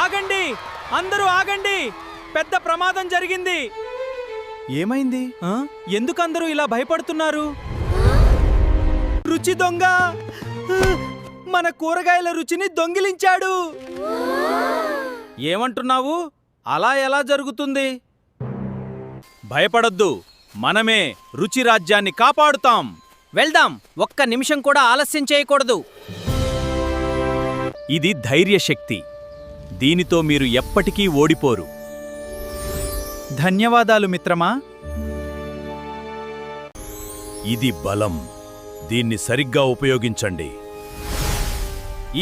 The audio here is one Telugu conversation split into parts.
ఆగండి, అందరూ ఆగండి, పెద్ద ప్రమాదం జరిగింది. ఏమైంది? ఎందుకు అందరూ ఇలా భయపడుతున్నారు? రుచి దొంగ మన కూరగాయల రుచిని దొంగిలించాడు. ఏమంటున్నావు? అలా ఎలా జరుగుతుంది? భయపడొద్దు, మనమే రుచి రాజ్యాన్ని కాపాడుతాం. వెళ్దాం, ఒక్క నిమిషం కూడా ఆలస్యం చేయకూడదు. ఇది ధైర్యశక్తి. దీనితో మీరు ఎప్పటికీ ఓడిపోరు. ధన్యవాదాలు మిత్రమా. ఇది బలం. దీన్ని సరిగ్గా ఉపయోగించండి.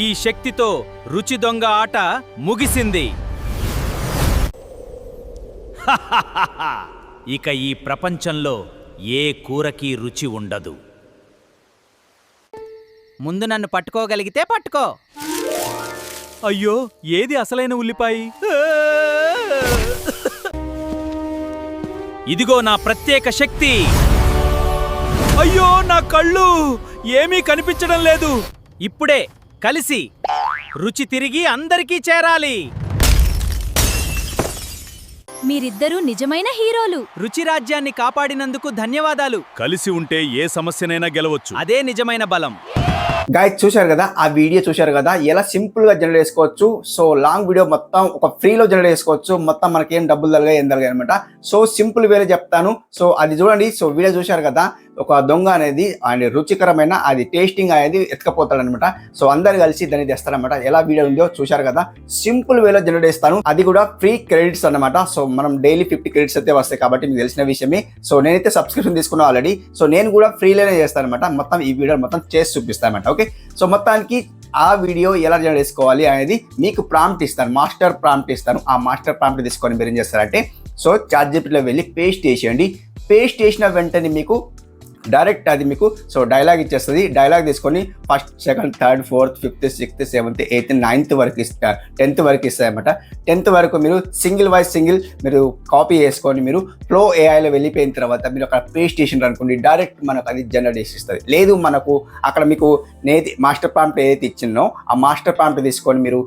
ఈ శక్తితో రుచి దొంగ ఆట ముగిసింది. ఇక ఈ ప్రపంచంలో ఏ కూరకి రుచి ఉండదు. ముందు నన్ను పట్టుకోగలిగితే పట్టుకో. అయ్యో, ఏది అసలైన ఉల్లిపాయ? ఇదిగో నా ప్రత్యేక శక్తి. అయ్యో, నా కళ్ళు ఏమీ కనిపించడం లేదు. ఇప్పుడే కలిసి రుచి తిరిగి అందరికీ చేరాలి. మీరిద్దరూ నిజమైన హీరోలు. రుచి రాజ్యాన్ని కాపాడినందుకు ధన్యవాదాలు. కలిసి ఉంటే ఏ సమస్యనైనా గెలవచ్చు. అదే నిజమైన బలం. గైస్ చూశారు కదా, ఆ వీడియో చూశారు కదా, ఎలా సింపుల్ గా జనరేట్ చేసుకోవచ్చు. సో లాంగ్ వీడియో మొత్తం ఒక ఫ్రీలో జనరేట్ చేసుకోవచ్చు. మొత్తం మనకి ఏం డబ్బులు తలగా ఏం తలగా అనమాట. సో సింపుల్ వేలో చెప్తాను. సో అది చూడండి. సో వీడియో చూశారు కదా, ఒక దొంగ అనేది ఆయన రుచికరమైన అది టేస్టింగ్ అనేది ఎత్తుకపోతాడు అనమాట. సో అందరు కలిసి దాన్ని తెస్తారనమాట. ఎలా వీడియో ఉందో చూశారు కదా, సింపుల్ వేలో జనరేట్ చేస్తాను. అది కూడా ఫ్రీ క్రెడిట్స్ అనమాట. సో మనం డైలీ 50 క్రెడిట్స్ అయితే వస్తాయి కాబట్టి మీకు తెలిసిన విషయమే. సో నేనైతే సబ్స్క్రిప్షన్ తీసుకున్నా ఆల్రెడీ. సో నేను కూడా ఫ్రీలోనే చేస్తాను అనమాట. మొత్తం ఈ వీడియో మొత్తం చేసి చూపిస్తాను అనమాట. ఓకే, సో మొత్తానికి ఆ వీడియో ఎలా జనరేట్ చేసుకోవాలి అనేది మీకు ప్రాంప్ట్ ఇస్తాను, మాస్టర్ ప్రాంప్ట్ ఇస్తాను. ఆ మాస్టర్ ప్రాంప్ట్ తీసుకొని మీరు ఏం చేస్తారంటే, సో చాట్‌జిపిటిలో వెళ్ళి పేస్ట్ చేసేయండి. పేస్ట్ చేసిన వెంటనే మీకు డైరెక్ట్ అది మీకు సో డైలాగ్ ఇచ్చేస్తుంది. డైలాగ్ తీసుకొని first, second, third, fourth, fifth, sixth, seventh, eighth, 9th వరకు ఇస్తారు, 10th వరకు ఇస్తాయన్నమాట. 10th వరకు మీరు సింగిల్ వైజ్ సింగిల్ మీరు కాపీ చేసుకొని మీరు ఫ్లో ఏఐలో వెళ్ళిపోయిన తర్వాత మీరు అక్కడ పేస్ట్ చేసినారు అనుకోండి, డైరెక్ట్ మనకు అది జనరేట్ చేసి ఇస్తుంది. లేదు మనకు అక్కడ మీకు నేతి మాస్టర్ ప్రాంప్ట్ ఏదైతే ఇచ్చినో ఆ మాస్టర్ ప్రాంప్ట్ తీసుకొని మీరు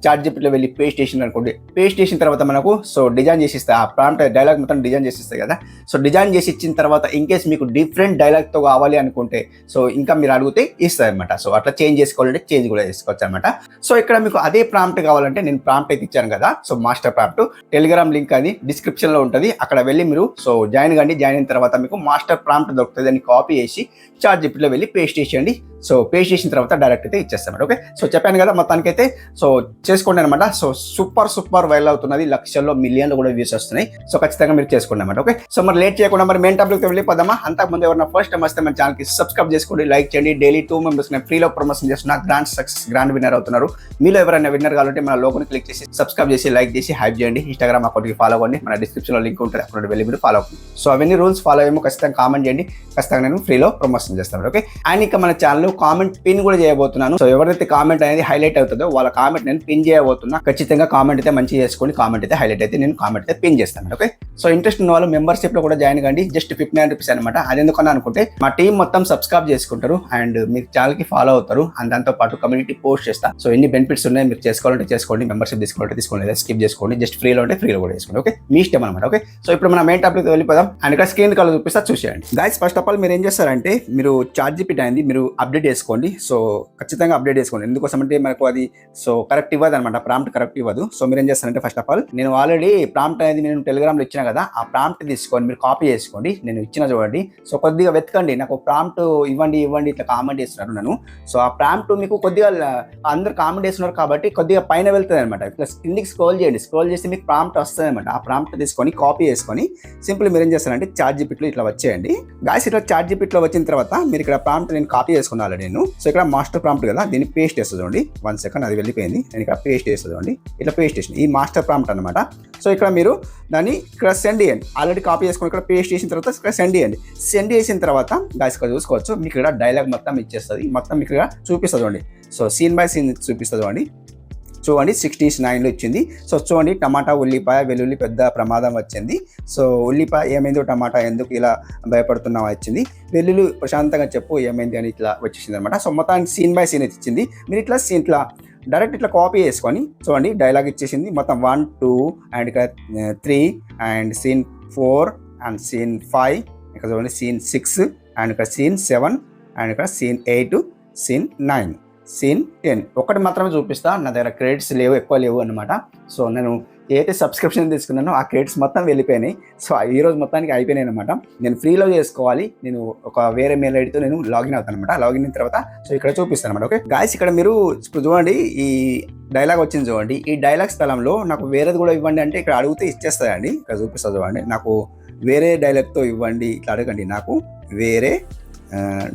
చాట్‌జిపిటిలో వెళ్ళి పేస్ట్ చేసినారు అనుకోండి, పేస్ట్ చేసిన తర్వాత మనకు సో డిజైన్ చేసి ఇస్తాయి. ఆ ప్రాంప్ట్ డైలాగ్ మొత్తం డిజైన్ చేసి ఇస్తాయి కదా. సో డిజైన్ చేసి ఇచ్చిన తర్వాత ఇన్ కేస్ మీకు డిఫరెంట్ డైలాగ్తో కావాలి అనుకుంటే సో ఇంకా మీరు అడిగితే ఇస్తాయి అనమాట. సో అట్లా చేంజ్ చేసుకోవాలంటే చేంజ్ కూడా చేసుకోవచ్చు అనమాట. సో ఇక్కడ మీకు అదే ప్రాంప్ట్ కావాలంటే నేను ప్రాంప్ట్ అయితే ఇచ్చాను కదా, so master prompt Telegram link అది డిస్క్రిప్షన్లో ఉంటుంది. అక్కడ వెళ్ళి మీరు సో జాయిన్ కండి. జాయిన్ అయిన తర్వాత మీకు మాస్టర్ ప్రాంప్ట్ దొరుకుతుంది. దాన్ని కాపీ చేసి చాట్‌జిపిటిలో వెళ్ళి పేస్ట్ చేసేయండి. సో పేస్ట్ చేసిన తర్వాత డైరెక్ట్ అయితే ఇచ్చేస్తాం. ఓకే, సో చెప్పాను కదా, మొత్తానికైతే సో చేసుకోండి అనమాట. సో సూపర్ వైరల్ అవుతున్నది. లక్షల్లో మిలియన్లు కూడా వ్యూస్ వస్తున్నాయి. సో ఖచ్చితంగా మీరు చేసుకోండి అనమాట. ఓకే, సో మరి లేట్ చేయకుండా మరి మెయిన్ టాపిక్ వెళ్ళిపోదామా. అంతకుముందు ఎవరైనా ఫస్ట్ టైం వస్తే మన ఛానల్కి సబ్స్క్రైబ్ చేసుకోండి, లైక్ చేయండి. డైలీ 2 మెంబర్స్ నేను ఫ్రీలో ప్రమోషన్ చేస్తున్నా. గ్రాండ్ సక్సెస్ గ్రాండ్ విన్నర్ అవుతున్నారు. మీలో ఎవరైనా విన్నర్ కావాలంటే మన లోగోని క్లిక్ చేసి సబ్స్క్రైబ్ చేసి లైక్ చేసి హైప్ చేయండి. ఇన్స్టాగ్రామ్ అకౌంట్కి ఫాలో అవ్వండి. మన డిస్క్రిప్షన్లో లింక్ ఉంటుంది, అక్కడ వెళ్ళి మీరు ఫాలో అవ్వండి. సో అవన్నీ రూల్స్ ఫాలో అయ్యేమో ఖచ్చితంగా కామెంట్ చేయండి. ఖచ్చితంగా నేను ఫ్రీలో ప్రమోషన్ చేస్తాను. ఓకే, అండ్ ఇంకా మన ఛానల్ కామెంట్ పిన్ కూడా చేయబోతున్నాను. సో ఎవరైతే కామెంట్ అనేది హైలైట్ అవుతుందో వాళ్ళ కామెంట్ నేను పిన్ చేయబోతున్నా. ఖచ్చితంగా కామెంట్ అయితే మంచిగా చేసుకోండి. కామెంట్ అయితే హైలైట్ అయితే నేను కామెంట్ అయితే పిన్ చేస్తాను. ఓకే, సో ఇంట్రెస్ట్ ఉన్న వాళ్ళు మెంబర్షిప్ లో కూడా జాయిన్ కండి. జస్ట్ 59 రూపీస్ అనమాట. అది ఎందుకన్నా అనుకుంటే మా టీం మొత్తం సబ్స్క్రైబ్ చేసుకుంటారు అండ్ మీరు ఛానల్ కి ఫాలో అవుతారు. అండ్ దాంతో పాటు కమ్యూనిటీ పోస్ట్ చేస్తా. సో ఎన్ని బెనిఫిట్స్ ఉన్నాయి మీరు చేసుకోవాలంటే చేసుకోండి, మెంబర్షిప్ తీసుకోవాలంటే తీసుకోండి, లేదా స్కిప్ చేసుకోండి. జస్ట్ ఫ్రీలో ఉంటే ఫ్రీలో కూడా చేసుకోండి. ఓకే, మీ ఇష్టం అనమాట. ఓకే, సో ఇప్పుడు మన మెయిన్ టాపిక్ వెళ్ళిపోదాం. అండ్ ఇక్కడ స్క్రీన్ కాల్ చూపిస్తా చూసేయండి. గైస్ ఫస్ట్ ఆఫ్ ఆల్ మీరు ఏం చేస్తారంటే మీరు చాట్‌జిపిటి అనేది మీరు అప్డేట్ చేసుకోండి. సో ఖచ్చితంగా అప్డేట్ చేసుకోండి. ఎందుకోసం అంటే మనకు అది సో కరెక్ట్ ఇవ్వదు అనమాట, ప్రాంప్ట్ కరెక్ట్ ఇవ్వదు. సో మీరు ఏం చేస్తారంటే ఫస్ట్ ఆఫ్ ఆల్ నేను ఆల్రెడీ ప్రాంప్ట్ అనేది నేను టెలిగ్రామ్లో ఇచ్చిన కదా, ఆ ప్రాంప్ట్ తీసుకొని మీరు కాపీ చేసుకోండి. నేను ఇచ్చిన చూడండి. సో కొద్దిగా వెతకండి, నాకు ప్రాంప్ట్ ఇవ్వండి ఇట్లా కామెంట్ చేస్తున్నారు నన్ను. సో ఆ ప్రాంప్ట్ మీకు కొద్దిగా అందరు కామెంట్ చేస్తున్నారు కాబట్టి కొద్దిగా పైన వెళ్తుంది అనమాట. ఇట్లా కిందికి స్క్రోల్ చేయండి. స్క్రోల్ చేస్తే మీకు ప్రాంప్ట్ వస్తుంది అనమాట. ఆ ప్రాంప్ట్ తీసుకొని కాపీ చేసుకొని సింపుల్ మీరు ఏం చేస్తారంటే చాట్‌జిపిటిలో ఇట్లా వచ్చేయండి. గాయస్ ఇట్లా చాట్‌జిపిటిలో వచ్చిన తర్వాత మీరు ఇక్కడ ప్రాంప్ట్ నేను కాపీ చేసుకున్నాను నేను. సో ఇక్కడ మాస్టర్ ప్రాంప్ట్ కదా, దీన్ని పేస్ట్ చేస్తుంది చూడండి. 1 సెకండ్ అది వెళ్ళిపోయింది. నేను ఇక్కడ పేస్ట్ చేస్తుంది చూడండి. ఇట్లా పేస్ట్ చేసిన ఈ మాస్టర్ ప్రాంప్ట్ అనమాట. సో ఇక్కడ మీరు దాన్ని ఇక్కడ సెండ్ చేయండి. ఆల్రెడీ కాపీ చేసుకుని ఇక్కడ పేస్ట్ చేసిన తర్వాత ఇక్కడ సెండ్ చేయండి. సెండ్ చేసిన తర్వాత గాయస్ ఇక్కడ చూసుకోవచ్చు మీకు ఇక్కడ డైలాగ్ మొత్తం ఇచ్చేస్తుంది. మొత్తం మీకు ఇక్కడ చూపిస్తుంది చూడండి. సో సీన్ బై సీన్ చూపిస్తుంది చూడండి. 16:9 ఇచ్చింది. సో చూడండి, టమాటా, ఉల్లిపాయ, వెల్లుల్లి పెద్ద ప్రమాదం వచ్చింది. సో ఉల్లిపాయ ఏమైందో, టమాటా ఎందుకు ఇలా భయపడుతున్నావు వచ్చింది, వెల్లుల్లి ప్రశాంతంగా చెప్పు ఏమైంది అని ఇట్లా వచ్చేసింది అనమాట. సో మొత్తానికి సీన్ బై సీన్ ఇచ్చింది. మీరు ఇట్లా డైరెక్ట్ ఇట్లా కాపీ చేసుకొని చూడండి డైలాగ్ ఇచ్చేసింది మొత్తం 1 2 అండ్ ఇక్కడ 3 అండ్ సీన్ 4 అండ్ సీన్ 5 ఇక్కడ చూడండి సీన్ 6 అండ్ ఇక్కడ సీన్ 7 అండ్ ఇక్కడ సీన్ 8 సీన్ 9 సీన్ 10 ఒకటి మాత్రమే చూపిస్తా. నా దగ్గర క్రెడిట్స్ లేవు, ఎక్కువ లేవు అనమాట. సో నేను ఏదైతే సబ్స్క్రిప్షన్ తీసుకున్నానో ఆ క్రెడిట్స్ మొత్తం వెళ్ళిపోయినాయి. సో ఈ రోజు మొత్తానికి అయిపోయినాయి అనమాట. నేను ఫ్రీలో చేసుకోవాలి. నేను ఒక వేరే మెయిల్ ఐడితో నేను లాగిన్ అవుతాను అనమాట. లాగిన్ అయిన తర్వాత సో ఇక్కడ చూపిస్తాను అనమాట. ఓకే గాయస్, ఇక్కడ మీరు ఇప్పుడు చూడండి ఈ డైలాగ్ వచ్చింది చూడండి. ఈ డైలాగ్ స్థలంలో నాకు వేరేది కూడా ఇవ్వండి అంటే ఇక్కడ అడిగితే ఇచ్చేస్తాయండి. ఇక్కడ చూపిస్తా చూడండి. నాకు వేరే డైలాగ్తో ఇవ్వండి ఇట్లా అడగండి. నాకు వేరే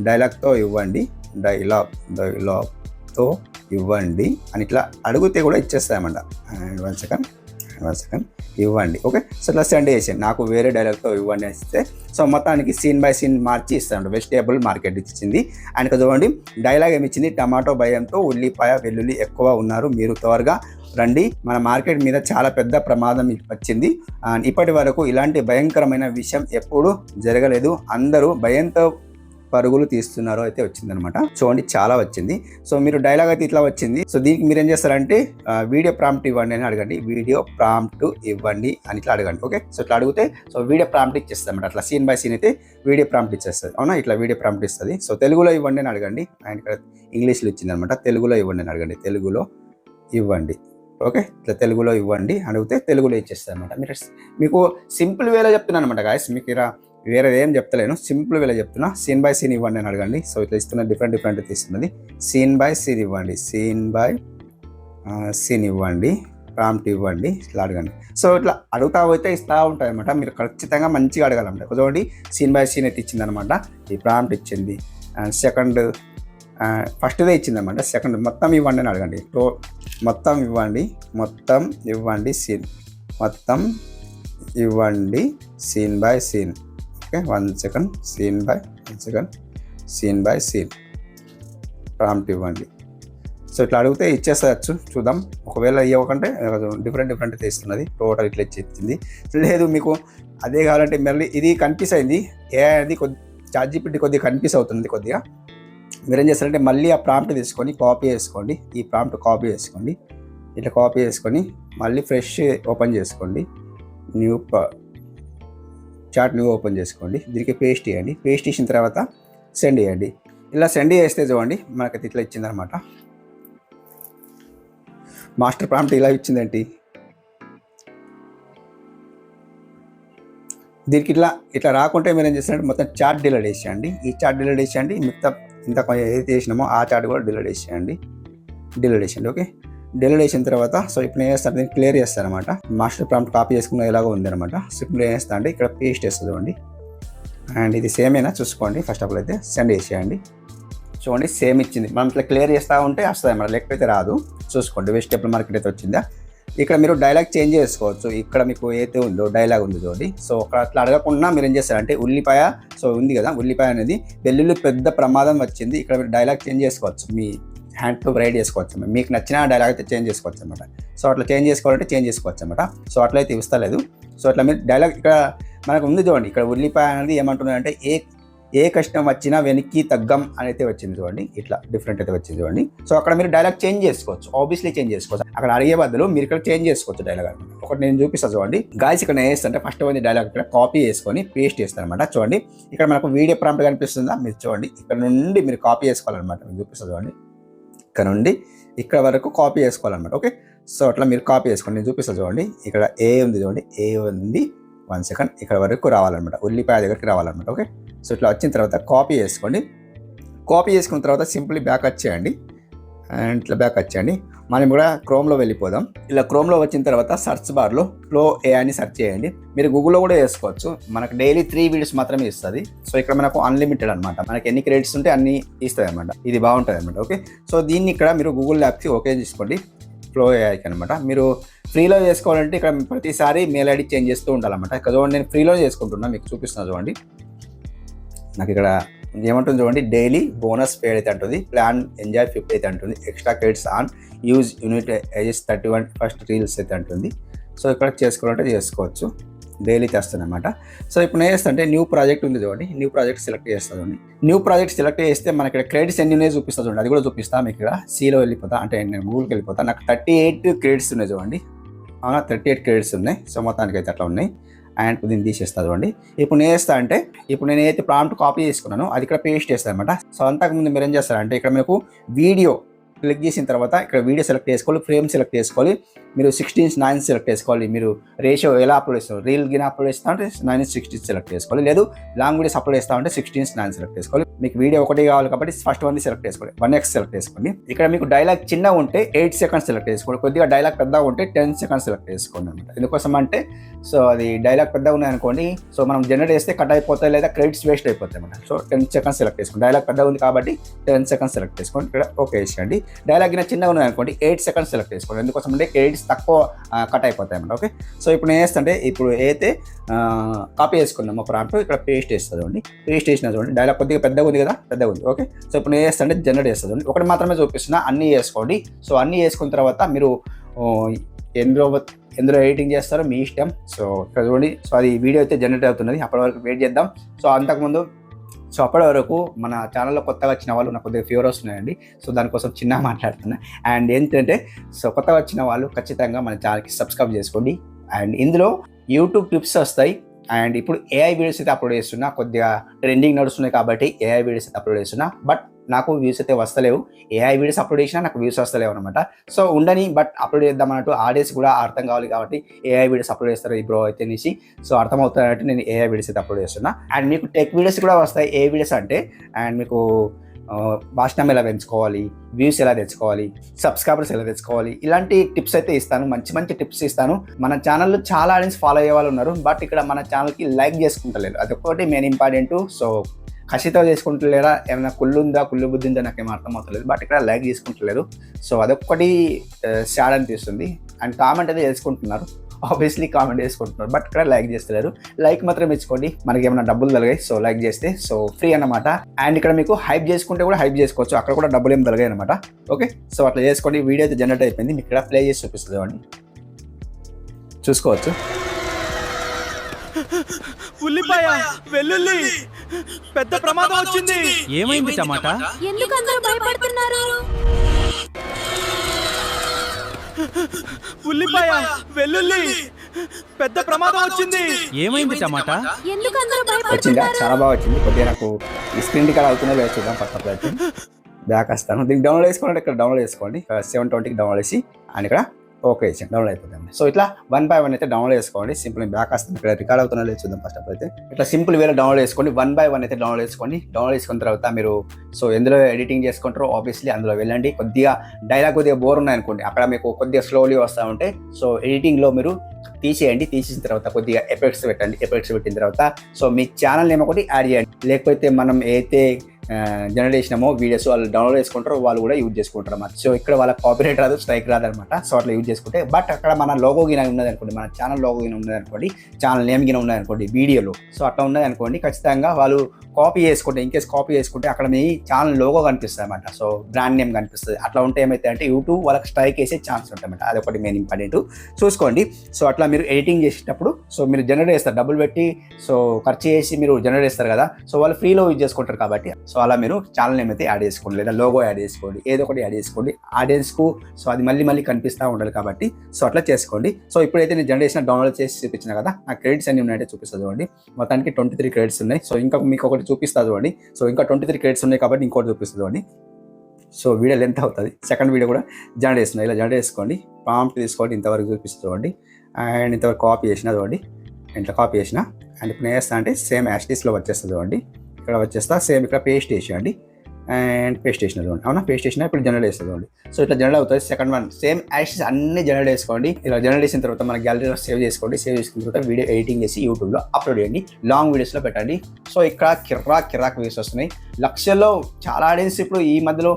డైలాగ్తో ఇవ్వండి, డైలాగ్తో ఇవ్వండి అని ఇట్లా అడిగితే కూడా ఇచ్చేస్తాయన్నమాట. అండ్ వన్ సెకండ్ ఇవ్వండి. ఓకే, సో ఇట్లా సెండ్ చేసాను నాకు వేరే డైలాగ్తో ఇవ్వండి అని ఇస్తే సో మొత్తానికి సీన్ బై సీన్ మార్చి ఇస్తాను. వెజిటేబుల్ మార్కెట్ ఇచ్చింది. అండ్ చూడండి డైలాగ్ ఏమి ఇచ్చింది, టమాటో భయంతో ఉల్లిపాయ వెల్లుల్లి ఎక్కువ ఉన్నారు, మీరు త్వరగా రండి, మన మార్కెట్ మీద చాలా పెద్ద ప్రమాదం వచ్చింది. ఇప్పటి వరకు ఇలాంటి భయంకరమైన విషయం ఎప్పుడూ జరగలేదు, అందరూ భయంతో పరుగులు తీస్తున్నారు అయితే వచ్చిందనమాట. చూడండి చాలా వచ్చింది. సో మీరు డైలాగ్ అయితే ఇట్లా వచ్చింది. సో దీనికి మీరు ఏం చేస్తారంటే వీడియో ప్రాంప్ట్ ఇవ్వండి అని అడగండి. వీడియో ప్రాంప్ట్ ఇవ్వండి అని ఇట్లా అడగండి. ఓకే, సో ఇట్లా అడిగితే సో వీడియో ప్రాంప్ట్ ఇచ్చేస్తుంది అనమాట. అట్లా సీన్ బై సీన్ అయితే వీడియో ప్రాంప్ట్ ఇచ్చేస్తుంది. అవునా, ఇట్లా వీడియో ప్రాంప్ట్ ఇస్తుంది. సో తెలుగులో ఇవ్వండి అని అడగండి. అండ్ ఇక్కడ ఇంగ్లీష్లో ఇచ్చింది అనమాట. తెలుగులో ఇవ్వండి అని అడగండి. తెలుగులో ఇవ్వండి. ఓకే, ఇట్లా తెలుగులో ఇవ్వండి అడిగితే తెలుగులో ఇచ్చేస్తుంది అనమాట. మీకు సింపుల్ వేలో చెప్తున్నాను అనమాట గాయస్. మీకు ఇలా వేరే ఏం చెప్తలేను, సింపుల్ వేలో చెప్తున్నా. సీన్ బై సీన్ ఇవ్వండి అని అడగండి. సో ఇట్లా ఇస్తున్న డిఫరెంట్ తీస్తున్నది. సీన్ బై సీన్ ఇవ్వండి, సీన్ బై సీన్ ఇవ్వండి, ప్రాంప్ట్ ఇవ్వండి ఇట్లా అడగండి. సో ఇట్లా అడుగుతా పోతే ఇస్తూ ఉంటాయి అనమాట. మీరు ఖచ్చితంగా మంచిగా అడగాలంట. చూడండి సీన్ బై సీన్ అయితే ఇచ్చింది అనమాట. ఈ ప్రాంప్ట్ ఇచ్చింది. అండ్ సెకండ్ ఫస్ట్దే ఇచ్చింది అనమాట. సెకండ్ మొత్తం ఇవ్వండి అని అడగండి. మొత్తం ఇవ్వండి సీన్ మొత్తం ఇవ్వండి scene by scene. Okay, 1 second scene by scene prompt ఇవ్వండి. సో ఇట్లా అడిగితే ఇచ్చేసేయచ్చు. చూద్దాం. ఒకవేళ ఇవ్వకంటే డిఫరెంట్ తీస్తున్నది. టోటల్ ఇట్లా ఇచ్చింది. లేదు మీకు అదే కావాలంటే మళ్ళీ ఇది కన్ఫ్యూజ్ అయింది. అది ChatGPT కొద్దిగా కన్ఫ్యూజ్ అవుతుంది. కొద్దిగా మీరు ఏం చేస్తారంటే మళ్ళీ ఆ ప్రాంప్ట్ తీసుకొని కాపీ చేసుకోండి. ఈ ప్రాంప్ట్ కాపీ చేసుకోండి. ఇట్లా కాపీ చేసుకొని మళ్ళీ ఫ్రెష్ ఓపెన్ చేసుకోండి. న్యూ ఓపెన్ చేసుకోండి. దీనికి పేస్ట్ చేయండి. పేస్ట్ చేసిన తర్వాత సెండ్ చేయండి. ఇలా సెండ్ చేస్తే చూడండి మనకైతే ఇట్లా ఇచ్చిందనమాట. మాస్టర్ ప్రాంప్ట్ ఇలా ఇచ్చిందేంటి. దీనికి ఇట్లా రాకుంటే మీరు ఏం చేస్తారంటే మొత్తం చాట్ డిలీట్ చేసేయండి. ఈ చాట్ డిలీట్ చేసేయండి. మిగతా ఇంత ఏదైతే చేసినామో ఆ చాట్ కూడా డిలీట్ చేసేయండి. ఓకే, డిలీట్ చేసిన తర్వాత సో ఇప్పుడు నేను చేస్తాను, దీన్ని క్లియర్ చేస్తాను అనమాట. మాస్టర్ ప్రాంప్ట్ కాపీ చేసుకున్న ఎలాగో ఉంది అనమాట. సో ఇప్పుడు ఏం చేస్తా అంటే ఇక్కడ పేస్ట్ చేస్తుంది చూడండి. అండ్ ఇది సేమేనా చూసుకోండి. ఫస్ట్ ఆఫ్ ఆల్ అయితే సెండ్ చేసేయండి. చూడండి సేమ్ ఇచ్చింది. మనం ఇట్లా క్లియర్ చేస్తూ ఉంటే వస్తుంది అన్నమాట. లేకపోతే రాదు. చూసుకోండి వెజిటేబుల్ మార్కెట్ అయితే వచ్చిందా. ఇక్కడ మీరు డైలాగ్ చేంజ్ చేసుకోవచ్చు. ఇక్కడ మీకు ఏదైతే ఉందో డైలాగ్ ఉంది చూడండి. సో అట్లా అడగకుండా మీరు ఏం చేస్తారంటే ఉల్లిపాయ సో ఉంది కదా, ఉల్లిపాయ అనేది వెల్లుల్లి పెద్ద ప్రమాదం వచ్చింది. ఇక్కడ మీరు డైలాగ్ చేంజ్ చేసుకోవచ్చు. మీ హ్యాండ్తో రైడ్ చేసుకోవచ్చు. మీకు నచ్చిన డైలాగ్ అయితే చేంజ్ చేసుకోవచ్చు అనమాట. సో అట్లా చేంజ్ చేసుకోవాలంటే చేంజ్ చేసుకోవచ్చు అనమాట. సో అట్లయితే ఇస్తలేదు. సో అట్లా మీరు డైలాగ్ ఇక్కడ మనకు ఉంది చూడండి. ఇక్కడ ఉల్లిపాయ అనేది ఏమంటున్నారంటే ఏ కష్టం వచ్చినా వెనక్కి తగ్గం అని అయితే వచ్చింది చూడండి. ఇట్లా డిఫరెంట్ అయితే వచ్చింది చూడండి. సో అక్కడ మీరు డైలాగ్ చేంజ్ చేసుకోవచ్చు. ఆబ్వియస్లీ చేంజ్ చేసుకోవచ్చు. అక్కడ అడిగే బదులు మీరు ఇక్కడ చేంజ్ చేసుకోవచ్చు డైలాగ్ అనమాట. ఒకటి నేను చూపిస్తాను చూడండి. గాయస్ ఇక్కడ నేను వేస్తాను ఫస్ట్ ఉంది డైలాగ్ ఇక్కడ కాపీ చేసుకొని పేస్ట్ చేస్తాను అనమాట. చూడండి ఇక్కడ మనకు వీడియో ప్రాంప్ట్ కనిపిస్తుందా మీరు చూడండి. ఇక్కడ నుండి మీరు కాపీ చేసుకోవాలన్నమాట. నేను చూపిస్తాను చూడండి. ఇక్కడ నుండి ఇక్కడ వరకు కాపీ చేసుకోవాలన్నమాట. ఓకే, సో అట్లా మీరు కాపీ చేసుకోండి. నేను చూపిస్తాను చూడండి. ఇక్కడ ఏ ఉంది చూడండి. ఏ ఉంది 1 సెకండ్ ఇక్కడ వరకు రావాలన్నమాట. ఉల్లిపాయ దగ్గరికి రావాలన్నమాట. ఓకే, సో ఇట్లా వచ్చిన తర్వాత కాపీ చేసుకోండి. కాపీ చేసుకున్న తర్వాత సింపుల్లీ బ్యాక్ వచ్చేయండి. అండ్ ఇట్లా బ్యాక్ వచ్చేయండి. మనం కూడా క్రోమ్లో వెళ్ళిపోదాం. ఇలా క్రోమ్లో వచ్చిన తర్వాత సర్చ్ బార్లో ఫ్లో AI అని సెర్చ్ చేయండి. మీరు గూగుల్లో కూడా చేసుకోవచ్చు. మనకు డైలీ 3 వీడియోస్ మాత్రమే ఇస్తుంది. సో ఇక్కడ మనకు అన్లిమిటెడ్ అనమాట. మనకి ఎన్ని క్రెడిట్స్ ఉంటే అన్ని ఇస్తుంది అనమాట. ఇది బాగుంటుంది అనమాట. ఓకే, సో దీన్ని ఇక్కడ మీరు గూగుల్ యాప్కి ఓకే చేసుకోండి. ఫ్లో AIకి అనమాట. మీరు ఫ్రీలో చేసుకోవాలంటే ఇక్కడ ప్రతిసారి మెయిల్ ఐడి చేంజ్ చేస్తూ ఉండాలన్నమాట. ఇక్కడ చూడండి నేను ఫ్రీలో చేసుకుంటున్నా, మీకు చూపిస్తున్నా చూడండి. నాకు ఇక్కడ ఏమంటుంది చూడండి. డైలీ బోనస్ పేడ్ అయితే అంటుంది. ప్లాన్ ఎంజాయ్ 50 అయితే అంటుంది. Extra credits on use unit ages 31 first reels అయితే అంటుంది. సో ఇక్కడ చేసుకోవాలంటే చేసుకోవచ్చు. డైలీ తెస్తాను అనమాట. సో ఇప్పుడు నేను చేస్తాను అంటే న్యూ ప్రాజెక్ట్ ఉంది చూడండి, న్యూ ప్రాజెక్ట్ సెలెక్ట్ చేస్తాను. న్యూ ప్రాజెక్ట్ సెలెక్ట్ చేస్తే మనకి ఇక్కడ క్రెడిట్స్ ఎన్ని ఉన్నాయి చూపిస్తా చూడండి, అది కూడా చూపిస్తా మీకు. ఇక్కడ సీలో వెళ్ళిపోతా, అంటే నేను గూగుల్కి వెళ్ళిపోతా. నాకు 38 క్రెడిట్స్ ఉన్నాయి చూడండి, అవునా 38 క్రెడిట్స్ ఉన్నాయి. సో మొత్తానికి అయితే అట్లా ఉన్నాయి. అండ్ దీన్ని తీసేస్తా చూడండి. ఇప్పుడు నేను చేస్తా అంటే ఇప్పుడు నేను ఏదైతే ప్రాంప్ట్ కాపీ చేసుకున్నానో అది ఇక్కడ పేస్ట్ చేస్తాను అనమాట. సో అంతకుముందు మీరు ఏం చేస్తారంటే ఇక్కడ మీకు వీడియో క్లిక్ చేసిన తర్వాత ఇక్కడ వీడియో సెలెక్ట్ చేసుకోవాలి, ఫ్రేమ్ సెలెక్ట్ చేసుకోవాలి, మీరు 16:9 సెలెక్ట్ చేసుకోవాలి. మీరు రేషియో ఎలా అప్లోడ్ చేస్తారు, రీల్ గిన అప్లోడ్ చేస్తా అంటే 9:16 సెలెక్ట్ చేసుకోవాలి, లేదు లాంగ్ వీడియోస్ అప్లోడ్ చేస్తా అంటే 16:9 సెలెక్ట్ చేసుకోవాలి. మీకు వీడియో ఒకటి కావాలి కాబట్టి ఫస్ట్ వన్ సెలెక్ట్ చేసుకోండి, 1x సెలెక్ట్ చేసుకోండి. ఇక్కడ మీకు డైలాగ్ చిన్నగా ఉంటే 8 సెకండ్స్ సెలెక్ట్ చేసుకోండి, కొద్దిగా డైలాగ్ పెద్దగా ఉంటే 10 సెకండ్స్ సెలెక్ట్ చేసుకోండి అనమాట. ఎందుకోసం అంటే సో అది డైలాగ్ పెద్దగా ఉన్నాయనుకోండి, సో మనం జనరేట్ చేస్తే కట్ అయిపోతాయి లేదా క్రెడిట్స్ వేస్ట్ అయిపోతాయి అనమాట. సో 10 సెకండ్స్ సెలెక్ట్ చేసుకోండి, డైలాగ్ పెద్దగా ఉంది కాబట్టి 10 సెకండ్స్ సెలెక్ట్ చేసుకోండి, ఇక్కడ ఓకే చేయండి. డైలాగ్ గిన చిన్నగా ఉన్నాయనుకోండి 8 సెకండ్స్ సెలెక్ట్ చేసుకోండి, ఎందుకోసం అంటే క్రెడిట్స్ తక్కువ కట్ అయిపోతాయి అన్నమాట. ఓకే, సో ఇప్పుడు నేను చేస్తాంటే ఇప్పుడు ఏదైతే కాపీ చేసుకున్నామో ప్రాంప్ట్ ఇక్కడ పేస్ట్ చేస్తుంది, పేస్ట్ చేసిన చూడండి, డైలాగ్ కొద్దిగా పెద్దగా ఉంది కదా, పెద్దగా ఉంది. ఓకే, సో ఇప్పుడు నేను చేస్తాంటే జనరేట్ చేస్తుంది, ఒకటి మాత్రమే చూపిస్తున్నా, అన్నీ చేసుకోండి. సో అన్నీ చేసుకున్న తర్వాత మీరు ఎందులో ఎడిటింగ్ చేస్తారో మీ ఇష్టం. సో ఇక్కడ చూడండి, సో అది వీడియో అయితే జనరేట్ అవుతున్నది, అప్పటి వరకు వెయిట్ చేద్దాం. సో అంతకుముందు సో అప్పటి వరకు మన ఛానల్లో కొత్తగా వచ్చిన వాళ్ళు నాకు కొద్దిగా ఫీవర్ వస్తున్నాయండి, సో దానికోసం చిన్న మాట్లాడుతున్నా. అండ్ ఏంటంటే సో కొత్తగా వచ్చిన వాళ్ళు ఖచ్చితంగా మన ఛానల్కి సబ్స్క్రైబ్ చేసుకోండి. అండ్ ఇందులో యూట్యూబ్ టిప్స్ వస్తాయి. అండ్ ఇప్పుడు ఏఐ వీడియోస్ అయితే అప్లోడ్ చేస్తున్నా, కొద్దిగా ట్రెండింగ్ నడుస్తున్నాయి కాబట్టి ఏఐ వీడియోస్ అయితే అప్లోడ్ చేస్తున్నా, బట్ నాకు వ్యూస్ అయితే వస్తలేవు. ఏఐ వీడియోస్ అప్లోడ్ చేసినా నాకు వ్యూస్ వస్తలేవు అనమాట. సో ఉండని, బట్ అప్లోడ్ చేద్దాం అన్నట్టు ఆడియన్స్ కూడా అర్థం కావాలి కాబట్టి ఏఐ వీడియోస్ అప్లోడ్ చేస్తారు ఈ బ్రో అయితే అనేసి. సో అర్థమవుతున్నట్టు నేను ఏఐ వీడియోస్ అయితే అప్లోడ్ చేస్తున్నా. అండ్ మీకు టెక్ వీడియోస్ కూడా వస్తాయి ఏ వీడియోస్ అంటే, అండ్ మీకు భాషణం ఎలా పెంచుకోవాలి, వ్యూస్ ఎలా తెచ్చుకోవాలి, సబ్స్క్రైబర్స్ ఎలా తెచ్చుకోవాలి, ఇలాంటి టిప్స్ అయితే ఇస్తాను, మంచి మంచి టిప్స్ ఇస్తాను. మన ఛానల్లో చాలా ఆడియన్స్ ఫాలో అయ్యే వాళ్ళు ఉన్నారు, బట్ ఇక్కడ మన ఛానల్కి లైక్ చేసుకుంటలేరు, అదొకటి మెయిన్ ఇంపార్టెంట్. సో ఖచ్చితంగా చేసుకుంటలేరా, ఏమైనా కుళ్ళు ఉందా, కుళ్ళు బుద్ధి ఉందా నాకేం అర్థం అవుతలేదు, బట్ ఇక్కడ లైక్ చేసుకుంటలేరు. సో అదొక్కటి సాడ్ అనిపిస్తుంది. అండ్ కామెంట్ అయితే చేసుకుంటున్నారు, ఆబ్వియస్లీ కామెంట్ చేసుకుంటున్నారు, బట్ ఇక్కడ లైక్ చేస్తలేరు. లైక్ మాత్రం ఇచ్చుకోండి, మనకి ఏమైనా డబ్బులు తొలగాయి. సో లైక్ చేస్తే సో ఫ్రీ అన్నమాట. అండ్ ఇక్కడ మీకు హైప్ చేసుకుంటే కూడా హైప్ చేసుకోవచ్చు, అక్కడ కూడా డబ్బులు ఏం తొలగాయి అనమాట. ఓకే, సో అట్లా చేసుకోండి. వీడియో అయితే జనరేట్ అయిపోయింది, మీకు ఇక్కడ ప్లే చేసి చూపిస్తుంది అండి, చూసుకోవచ్చు. ఉల్లిపాయ, వెల్లుల్లి, పెద్ద ప్రమాదం వచ్చింది. ఏమైంది టమాటా? ఎందుకు అందరూ భయపడుతున్నారు? ఉల్లిపాయ, వెల్లుల్లి, పెద్ద ప్రమాదం వచ్చింది. ఏమైంది టమాటా? ఎందుకు అందరూ వచ్చిందా? భయపడుతున్నారు? చాలా బాగా వచ్చింది. కొద్దిగా నాకు ఈ స్క్రీన్ రికార్డ్ అవుతుందో లేదు చూద్దాం, పక్క అయితే బ్యాక్ వస్తాను. దీనికి డౌన్లోడ్ చేసుకోండి, ఇక్కడ డౌన్లోడ్ చేసుకోండి, 720కి డౌన్లోడ్ చేసి అండ్ ఇక్కడ ఓకే ఇచ్చాను, డౌన్లోడ్ అయిపోతుంది. సో ఇట్లా 1 by 1 అయితే డౌన్లోడ్ చేసుకోండి. సింపుల్ బ్యాక్ వస్తుంది, ఇక్కడ రికార్డ్ అవుతున్నా లేదు చూద్దాం ఫస్ట్ ఆఫ్ అయితే. ఇట్లా సింపుల్ వేలో డౌన్లోడ్ చేసుకోండి, 1 by 1 అయితే డౌన్లోడ్ చేసుకోండి. డౌన్లోడ్ చేసుకున్న తర్వాత మీరు సో ఎందులో ఎడిటింగ్ చేసుకుంటారో ఆబ్వియస్లీ అందులో వెళ్ళండి. కొద్దిగా డైలాగ్ కొద్దిగా బోర్ ఉన్నాయనుకోండి, అక్కడ మీకు కొద్దిగా స్లోలీ వస్తూ ఉంటే సో ఎడిటింగ్లో మీరు తీసేయండి. తీసేసిన తర్వాత కొద్దిగా ఎఫెక్ట్స్ పెట్టండి. ఎఫెక్ట్స్ పెట్టిన తర్వాత సో మీ ఛానల్ నేమ్ ఒకటి యాడ్ చేయండి, లేకపోతే మనం అయితే జనరేట్ చేసినామో వీడియోస్ వాళ్ళు డౌన్లోడ్ చేసుకుంటారో వాళ్ళు కూడా యూజ్ చేసుకుంటారు అన్నమాట. సో ఇక్కడ వాళ్ళ కాపీరైట్ రాదు, స్ట్రైక్ రాదు అనమాట. సో అట్లా యూజ్ చేసుకుంటే, బట్ అక్కడ మన లోగో గిన ఉన్నది అనుకోండి, మన ఛానల్ లోగో గిన ఉన్నది అనుకోండి, ఛానల్ నేమ్ గిన ఉన్నది అనుకోండి వీడియోలో, సో అట్లా ఉన్నది అనుకోండి, ఖచ్చితంగా వాళ్ళు కాపీ చేసుకుంటే, ఇన్ కేస్ కాపీ చేసుకుంటే అక్కడ మీ ఛానల్ లోగో కనిపిస్తుంది అనమాట. సో బ్రాండ్ నేమ్ కనిపిస్తుంది. అట్లా ఉంటే ఏమైతే అంటే యూట్యూబ్ వాళ్ళకి స్ట్రైక్ వేసే ఛాన్స్ ఉంటాయన్నమాట. అదొకటి మెయిన్ ఇంపార్టెంట్ చూసుకోండి. సో అట్లా మీరు ఎడిటింగ్ చేసేటప్పుడు సో మీరు జనరేట్ చేస్తారు, డబ్బులు పెట్టి సో ఖర్చు చేసి మీరు జనరేట్ చేస్తారు కదా, సో వాళ్ళు ఫ్రీలో యూజ్ చేసుకుంటారు కాబట్టి సో అలా మీరు ఛానల్ నేమ్ అయితే యాడ్ చేసుకోండి, లేదా లోగో యాడ్ చేసుకోండి, ఏదో ఒకటి యాడ్ చేసుకోండి ఆడియన్స్కు. సో అది మళ్ళీ మళ్ళీ కనిపిస్తూ ఉండాలి కాబట్టి సో అట్లా చేసుకోండి. సో ఇప్పుడైతే నేను జనరేషన్ డౌన్లోడ్ చేసి చూపించిన కదా, నా క్రెడిట్స్ అన్ని ఉన్నాయంటే చూపిస్తుంది చూడండి. మొత్తానికి 23 క్రెడిట్స్ ఉన్నాయి. సో ఇంకా మీకు ఒకటి చూపిస్తుంది చూడండి. సో ఇంకా 23 క్రెడిట్స్ ఉన్నాయి కాబట్టి ఇంకోటి చూపిస్తుంది చూడండి. సో వీడియో లెంత్ అవుతుంది, సెకండ్ వీడియో కూడా జనరేట్ చేస్తున్నాయి. ఇలా జనరేట్ చేసుకోండి, ప్రాంప్ట్ తీసుకోండి, ఇంతవరకు చూపిస్తుంది చూడండి. అండ్ ఇంతవరకు కాపీ చేసిన చూడండి, ఇంట్లో కాపీ చేసిన. అండ్ ఇప్పుడు నేను చేస్తా అంటే సేమ్ యాస్టీస్లో వచ్చేస్తుంది చూడండి. ఇక్కడ వచ్చేస్తా, సేమ్ ఇక్కడ పేస్ట్ చేసేయండి. అండ్ పేస్ట్ చేసిన చూడండి, అవునా పేస్ట్ చేసిన. ఇప్పుడు జనరేట్ చేస్తుంది చూడండి. సో ఇట్లా జనరేట్ అవుతుంది. సెకండ్ వన్ సేమ్ యాషెస్ అన్ని జనరేట్ చేసుకోండి. ఇలా జనరేట్ చేసిన తర్వాత మన గ్యాలరీలో సేవ్ చేసుకోండి. సేవ్ చేసుకున్న తర్వాత వీడియో ఎడిటింగ్ చేసి యూట్యూబ్లో అప్లోడ్ చేయండి, లాంగ్ వీడియోస్లో పెట్టండి. సో ఇక్కడ కిరాక్ వ్యూస్ వస్తున్నాయి, లక్షల్లో. చాలా ఆడియన్స్ ఇప్పుడు ఈ మధ్యలో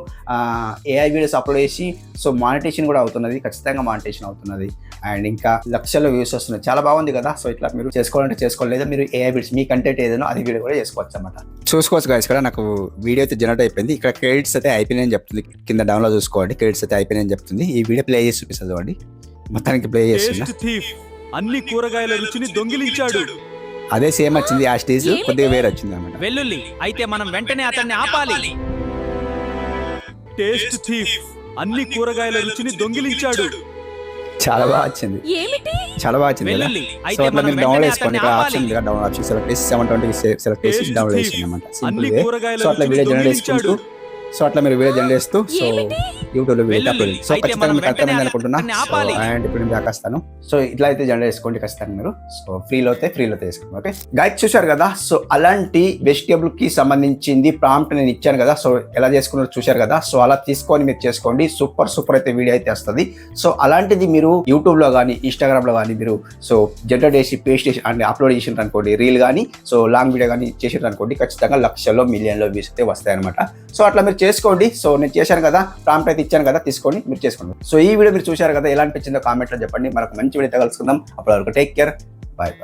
ఏఐ వీడియోస్ అప్లోడ్ చేసి సో మానిటేషన్ కూడా అవుతున్నది, ఖచ్చితంగా మానిటేషన్ అవుతున్నది. అండ్ ఇంకా లక్షల్లో వ్యూస్ వస్తున్నాయి, చాలా బాగుంది కదా. సో ఇట్లా మీరు చేసుకోవాలంటే చేసుకోవాలి, లేదా మీరు ఏఐ వీడియోస్ మీ కంటెంట్ ఏదైనా అది వీడియో కూడా చేసుకోవచ్చు అన్నమాట. చూసుకోవచ్చు guys, ఇక్కడ నాకు వీడియో అయితే జనరేట్ అయిపోయింది. ఇక్కడ క్రెడిట్స్ అయితే అయిపోయినాయని చెప్తుంది, కింద డౌన్లో చూసుకోండి, క్రెడిట్స్ అయితే అయిపోయినాయని చెప్తుంది. ఈ వీడియో ప్లే చేసి చూపిస్తుంది చూడండి, మొత్తానికి ప్లే చేస్తున్నా. అన్ని కూరగాయల రుచిని దొంగిలించాడు. అదే సేమ్ వచ్చింది, ఆ స్టేజ్ కొద్దిగా వేరే వచ్చింది అనమాట. వెల్లుల్లి అయితే మనం వెంటనే అతన్ని ఆపాలి. టేస్ట్ థీఫ్ అన్ని కూరగాయల రుచిని దొంగిలించాడు. చాలా బాగా వచ్చింది, ఏమిటి? చాలా బాగా వచ్చింది కదా. వెల్లుల్లి సో అయితే అట్లా మనం మీరు డౌన్లోడ్ వెంటనే చేసుకోండి, అతన్ని ఇక్కడ ఆపాలి. ఆప్షన్ ఉంది కదా, డౌన్లోడ్ ఆప్షన్ సెలెక్ట్ చేసి 720 సెలెక్ట్ చేసి Taste డౌన్లోడ్ thief. చేయండి అనమాట. అన్ని సింపుల్ వే. కూరగాయల సో అట్లా రుచిని వీడియో జనరేట్ దొంగిలించాడు. చేసుకుంటూ సో అట్లా మీరు వీడియో జనరేట్ చేస్తూ సో ఏమిటి? యూట్యూబ్ లో వీడియో వెల్లుల్లి అప్లోడ్ సో అయితే ఖచ్చితంగా మనం మీకు అర్థమైంది వెంటనే అనుకుంటున్నా. అతన్ని సో ఆపాలి. అండ్ ఇప్పుడు నేను దాకాస్తాను. సో ఇట్లా అయితే జనరేట్ చేసుకోండి ఖచ్చితంగా మీరు. సో ఫ్రీలో అయితే చేసుకోండి. ఓకే గైడ్ చూశారు కదా. సో అలాంటి వెజిటేబుల్ కి సంబంధించింది ప్రాంప్ట్ నేను ఇచ్చాను కదా. సో ఎలా చేసుకున్నారో చూశారు కదా. సో అలా తీసుకొని మీరు చేసుకోండి. సూపర్ అయితే వీడియో అయితే వస్తుంది. సో అలాంటిది మీరు యూట్యూబ్ లో కానీ ఇన్స్టాగ్రామ్ లో కానీ మీరు సో జనరేట్ చేసి పేస్ట్ చేసి అండ్ అప్లోడ్ చేసినారు అనుకోండి, రీల్ కానీ సో లాంగ్ వీడియో కానీ చేసినారు అనుకోండి, ఖచ్చితంగా లక్షల్లో మిలియన్లో వ్యూస్ అయితే వస్తాయి అనమాట. సో అట్లా మీరు చేసుకోండి. సో నేను చేశాను కదా, ప్రాంప్ట్ అయితే ఇచ్చాను కదా, తీసుకొని మీరు చేసుకోండి. సో ఈ వీడియో మీరు చూశారు కదా, ఎలా అనిపించిందో కామెంట్లో చెప్పండి. మనకు మంచి వీడియో కలుసుకుందాం. అప్పటి వరకు టేక్ కేర్, బాయ్.